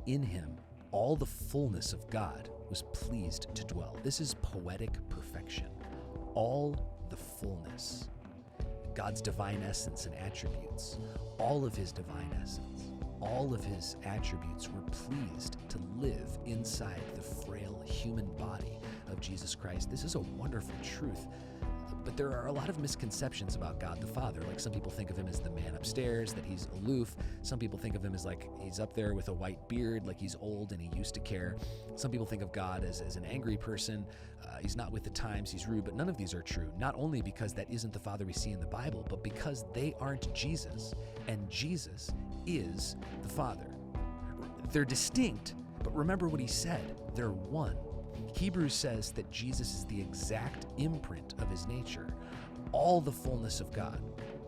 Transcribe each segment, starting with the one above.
in him all the fullness of God was pleased to dwell. This is poetic perfection. All the fullness. God's divine essence and attributes, all of his divine essence, all of his attributes were pleased to live inside the frail human body of Jesus Christ. This is a wonderful truth. But there are a lot of misconceptions about God the Father. Like, some people think of him as the man upstairs, that he's aloof. Some people think of him as like he's up there with a white beard, like he's old and he used to care. Some people think of God as an angry person. He's not with the times, he's rude. But none of these are true, not only because that isn't the Father we see in the Bible, but because they aren't Jesus, and Jesus is the Father. They're distinct, but remember what he said. They're one. Hebrews says that Jesus is the exact imprint of his nature, all the fullness of God.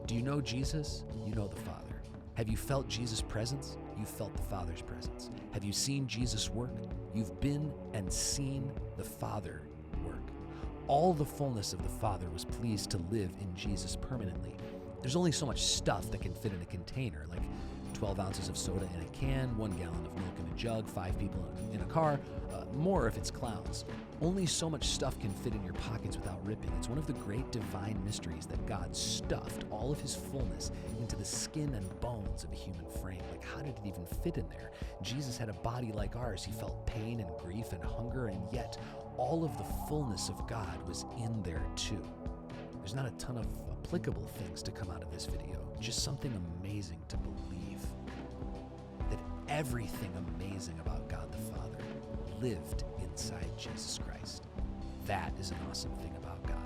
Do you know Jesus? You know the Father. Have you felt Jesus' presence? You've felt the Father's presence. Have you seen Jesus work? You've been and seen the Father work. All the fullness of the Father was pleased to live in Jesus permanently. There's only so much stuff that can fit in a container, like 12 ounces of soda in a can, 1 gallon of milk in a jug, 5 people in a car, more if it's clowns. Only so much stuff can fit in your pockets without ripping. It's one of the great divine mysteries that God stuffed all of his fullness into the skin and bones of a human frame. Like, how did it even fit in there? Jesus had a body like ours. He felt pain and grief and hunger, and yet all of the fullness of God was in there too. There's not a ton of applicable things to come out of this video, just something amazing to believe. That everything amazing about God the Father lived inside Jesus Christ. That is an awesome thing about God.